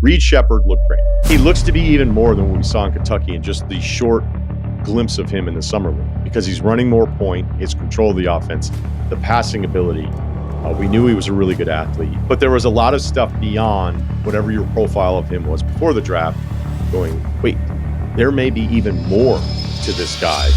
Reed Sheppard looked great. He looks to be even more than what we saw in Kentucky in just the short glimpse of him in the summer league, because he's running more point, his control of the offense, the passing ability. We knew he was a really good athlete, but there was a lot of stuff beyond whatever your profile of him was before the draft going, wait, there may be even more to this guy.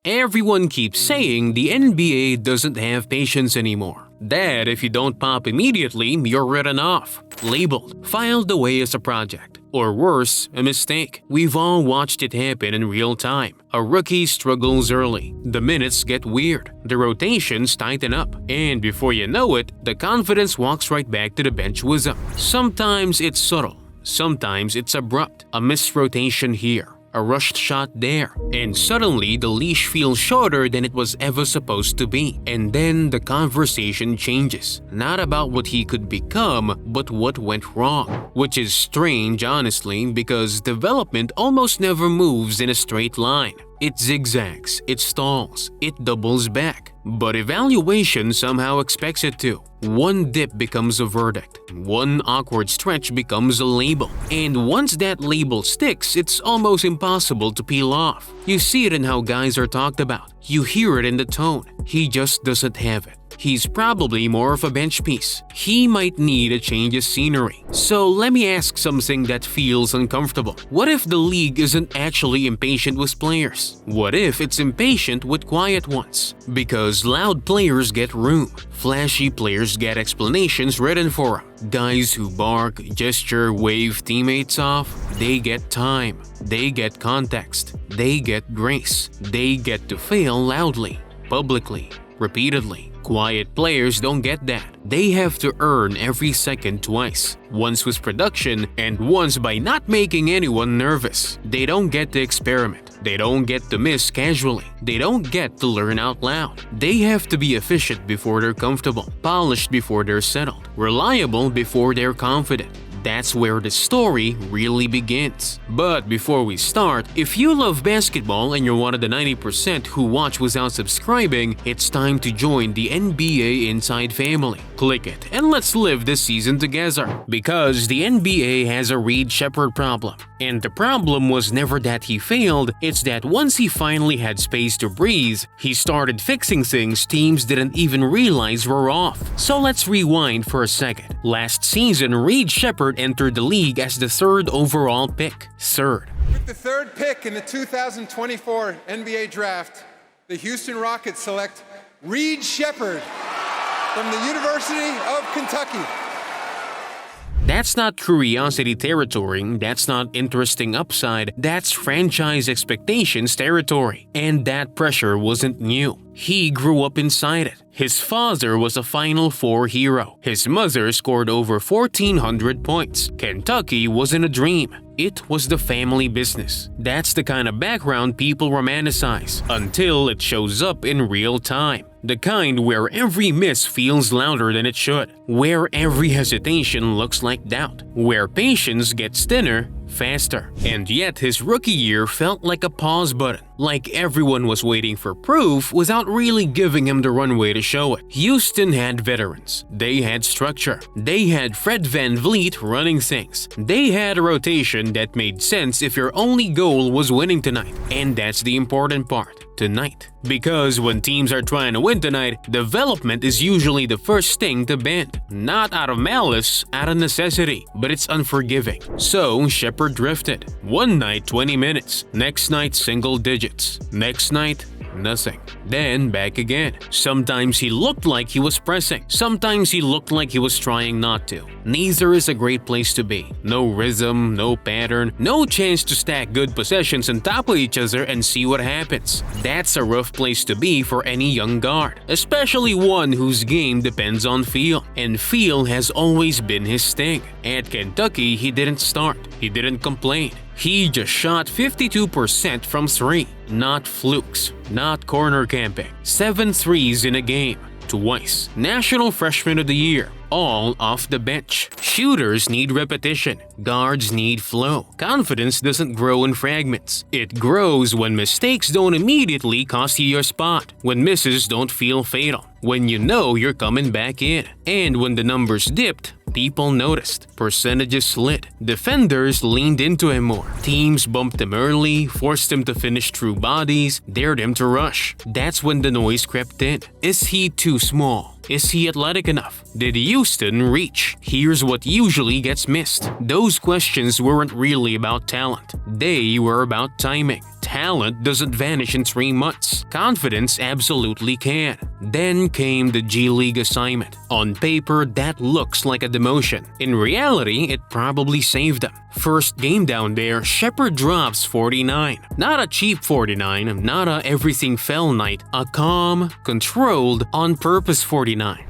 Everyone keeps saying the NBA doesn't have patience anymore. That if you don't pop immediately, you're written off, labeled, filed away as a project, or worse, a mistake. We've all watched it happen in real time. A rookie struggles early, the minutes get weird, the rotations tighten up, and before you know it, the confidence walks right back to the bench wisdom. Sometimes it's subtle, sometimes it's abrupt, a missed rotation here, a rushed shot there, and suddenly the leash feels shorter than it was ever supposed to be. And then the conversation changes, not about what he could become, but what went wrong. Which is strange, honestly, because development almost never moves in a straight line. It zigzags, it stalls, it doubles back. But evaluation somehow expects it to. One dip becomes a verdict. One awkward stretch becomes a label. And once that label sticks, it's almost impossible to peel off. You see it in how guys are talked about. You hear it in the tone. He just doesn't have it. He's probably more of a bench piece. He might need a change of scenery. So let me ask something that feels uncomfortable. What if the league isn't actually impatient with players? What if it's impatient with quiet ones? Because loud players get room. Flashy players get explanations written for them. Guys who bark, gesture, wave teammates off, they get time. They get context. They get grace. They get to fail loudly, publicly, repeatedly. Quiet players don't get that. They have to earn every second twice. Once with production and once by not making anyone nervous. They don't get to experiment. They don't get to miss casually. They don't get to learn out loud. They have to be efficient before they're comfortable, polished before they're settled, reliable before they're confident. That's where the story really begins. But before we start, if you love basketball and you're one of the 90% who watch without subscribing, it's time to join the NBA Inside family. Click it and let's live this season together. Because the NBA has a Reed Sheppard problem. And the problem was never that he failed, it's that once he finally had space to breathe, he started fixing things teams didn't even realize were off. So let's rewind for a second. Last season, Reed Sheppard entered the league as the third overall pick. Third. With the third pick in the 2024 NBA Draft, the Houston Rockets select Reed Sheppard from the University of Kentucky. That's not curiosity territory, that's not interesting upside, that's franchise expectations territory. And that pressure wasn't new. He grew up inside it. His father was a Final Four hero. His mother scored over 1,400 points. Kentucky wasn't a dream. It was the family business. That's the kind of background people romanticize until it shows up in real time. The kind where every miss feels louder than it should, where every hesitation looks like doubt, where patience gets thinner faster. And yet his rookie year felt like a pause button, like everyone was waiting for proof without really giving him the runway to show it. Houston had veterans. They had structure. They had Fred VanVleet running things. They had a rotation that made sense if your only goal was winning tonight. And that's the important part. Tonight. Because when teams are trying to win tonight, development is usually the first thing to bend. Not out of malice, out of necessity, but it's unforgiving. So Sheppard drifted. One night 20 minutes, next night single digits, next night nothing. Then back again. Sometimes he looked like he was pressing. Sometimes he looked like he was trying not to. Neither is a great place to be. No rhythm, no pattern, no chance to stack good possessions on top of each other and see what happens. That's a rough place to be for any young guard, especially one whose game depends on feel. And feel has always been his thing. At Kentucky, he didn't start. He didn't complain. He just shot 52% from three. Not flukes, not corner camping. 7 threes in a game. Twice. National Freshman of the Year. all off the bench. Shooters need repetition. Guards need flow. Confidence doesn't grow in fragments. It grows when mistakes don't immediately cost you your spot, when misses don't feel fatal, when you know you're coming back in, and when the numbers dipped, people noticed. Percentages slid. Defenders leaned into him more. Teams bumped him early, forced him to finish through bodies, dared him to rush. That's when the noise crept in. Is he too small? Is he athletic enough? Did Houston reach? Here's what usually gets missed. Those questions weren't really about talent. They were about timing. Talent doesn't vanish in 3 months. Confidence absolutely can. Then came the G League assignment. On paper, that looks like a demotion. In reality, it probably saved him. First game down there, Sheppard drops 49. Not a cheap 49, not a everything fell night. A calm, controlled, on-purpose 49.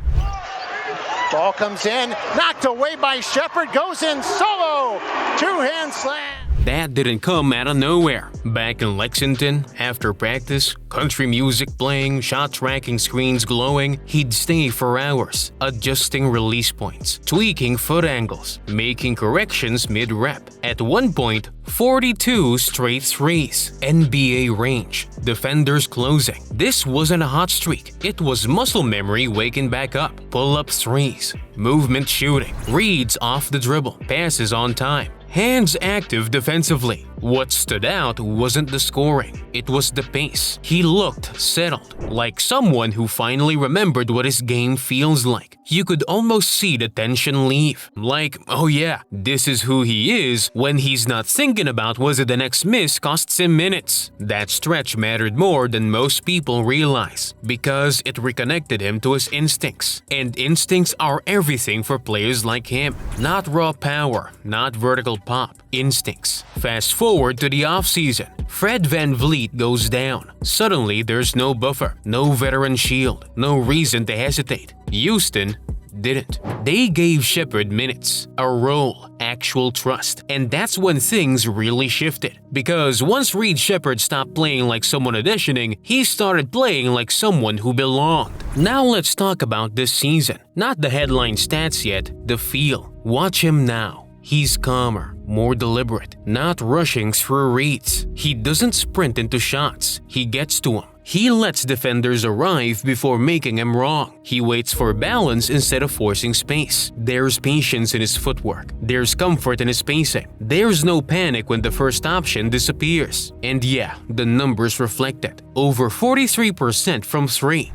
Ball comes in, knocked away by Sheppard, goes in solo, two-hand slam. That didn't come out of nowhere. Back in Lexington, after practice, country music playing, shot tracking screens glowing, he'd stay for hours, adjusting release points, tweaking foot angles, making corrections mid-rep. At one point, 42 straight threes, NBA range, defenders closing. This wasn't a hot streak. It was muscle memory waking back up. Pull-up threes, movement shooting, reads off the dribble, passes on time. Hands active defensively. What stood out wasn't the scoring, it was the pace. He looked settled, like someone who finally remembered what his game feels like. You could almost see the tension leave. Like, oh yeah, this is who he is when he's not thinking about whether the next miss costs him minutes. That stretch mattered more than most people realize, because it reconnected him to his instincts. And instincts are everything for players like him. Not raw power, not vertical pop. Instincts. Fast forward to the offseason. Fred VanVleet goes down. Suddenly, there's no buffer, no veteran shield, no reason to hesitate. Houston didn't. They gave Sheppard minutes, a role, actual trust, and that's when things really shifted. Because once Reed Sheppard stopped playing like someone auditioning, he started playing like someone who belonged. Now let's talk about this season. Not the headline stats yet, the feel. Watch him now. He's calmer, more deliberate, not rushing through reads. He doesn't sprint into shots. He gets to them. He lets defenders arrive before making them wrong. He waits for balance instead of forcing space. There's patience in his footwork. There's comfort in his pacing. There's no panic when the first option disappears. And yeah, the numbers reflect it. Over 43% from 3.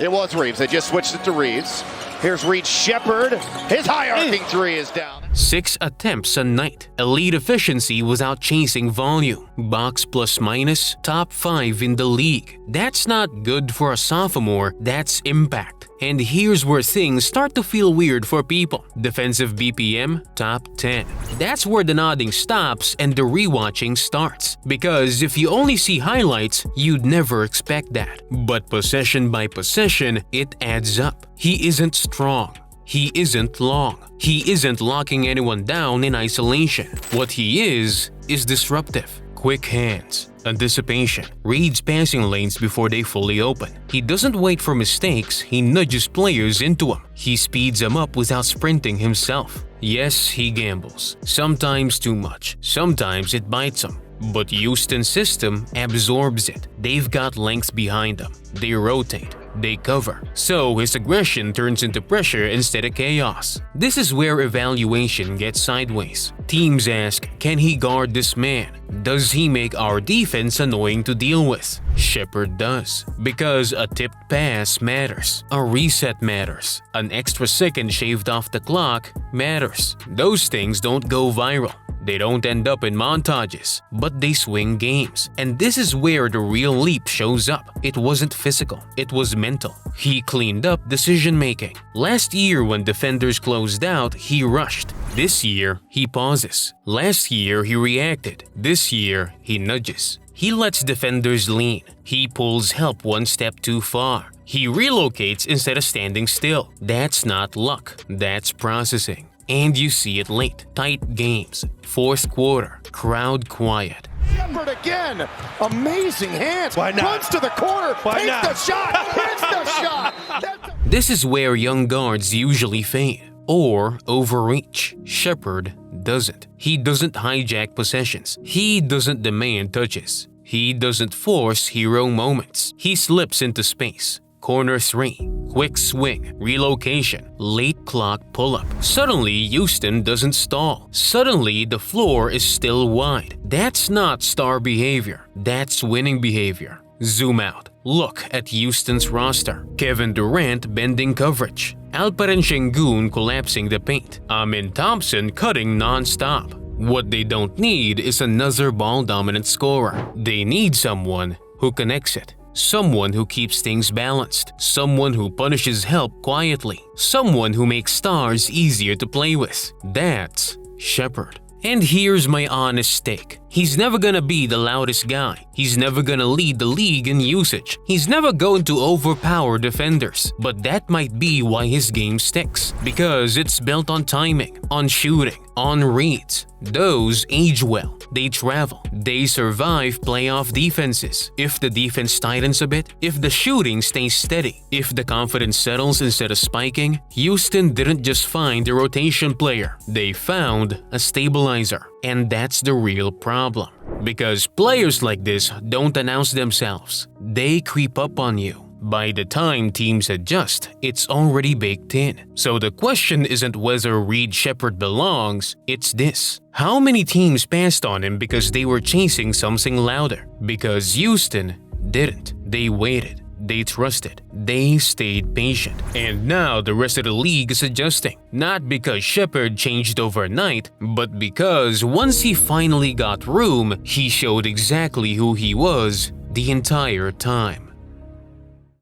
It was Reeves. They just switched it to Reeves. Here's Reed Sheppard. His high arcing three is down. 6 attempts a night. Elite efficiency without chasing volume. Box plus minus, top 5 in the league. That's not good for a sophomore, that's impact. And here's where things start to feel weird for people. Defensive BPM, top 10. That's where the nodding stops and the rewatching starts. Because if you only see highlights, you'd never expect that. But possession by possession, it adds up. He isn't strong. He isn't long. He isn't locking anyone down in isolation. What he is disruptive. Quick hands, anticipation, reads passing lanes before they fully open. He doesn't wait for mistakes, he nudges players into them. He speeds them up without sprinting himself. Yes, he gambles. Sometimes too much. Sometimes it bites him. But Houston's system absorbs it. They've got length behind them. They rotate. They cover. So his aggression turns into pressure instead of chaos. This is where evaluation gets sideways. Teams ask, can he guard this man? Does he make our defense annoying to deal with? Sheppard does. Because a tipped pass matters. A reset matters. An extra second shaved off the clock matters. Those things don't go viral. They don't end up in montages, but they swing games. And this is where the real leap shows up. It wasn't physical, it was mental. He cleaned up decision-making. Last year when defenders closed out, he rushed. This year, he pauses. Last year, he reacted. This year, he nudges. He lets defenders lean. He pulls help one step too far. He relocates instead of standing still. That's not luck, that's processing. And you see it late. Tight games. Fourth quarter. Crowd quiet. Sheppard again. Amazing hands. Why not? Runs to the corner. Why takes not? the shot. Hits the shot. This is where young guards usually fade or overreach. Sheppard doesn't. He doesn't hijack possessions. He doesn't demand touches. He doesn't force hero moments. He slips into space. Corner 3, quick swing, relocation, late clock pull-up. Suddenly, Houston doesn't stall. Suddenly, the floor is still wide. That's not star behavior. That's winning behavior. Zoom out. Look at Houston's roster. Kevin Durant bending coverage. Alperen Şengün collapsing the paint. Amin Thompson cutting non-stop. What they don't need is another ball-dominant scorer. They need someone who connects it. Someone who keeps things balanced. Someone who punishes help quietly. Someone who makes stars easier to play with. That's Sheppard. And here's my honest take. He's never gonna be the loudest guy. He's never gonna lead the league in usage. He's never going to overpower defenders. But that might be why his game sticks. Because it's built on timing, on shooting, on reads. Those age well. They travel. They survive playoff defenses. If the defense tightens a bit, if the shooting stays steady, if the confidence settles instead of spiking, Houston didn't just find a rotation player. They found a stabilizer. And that's the real problem. Because players like this don't announce themselves. They creep up on you. By the time teams adjust, it's already baked in. So the question isn't whether Reed Sheppard belongs, it's this. How many teams passed on him because they were chasing something louder? Because Houston didn't. They waited. They trusted. They stayed patient. And now the rest of the league is adjusting. Not because Sheppard changed overnight, but because once he finally got room, he showed exactly who he was the entire time.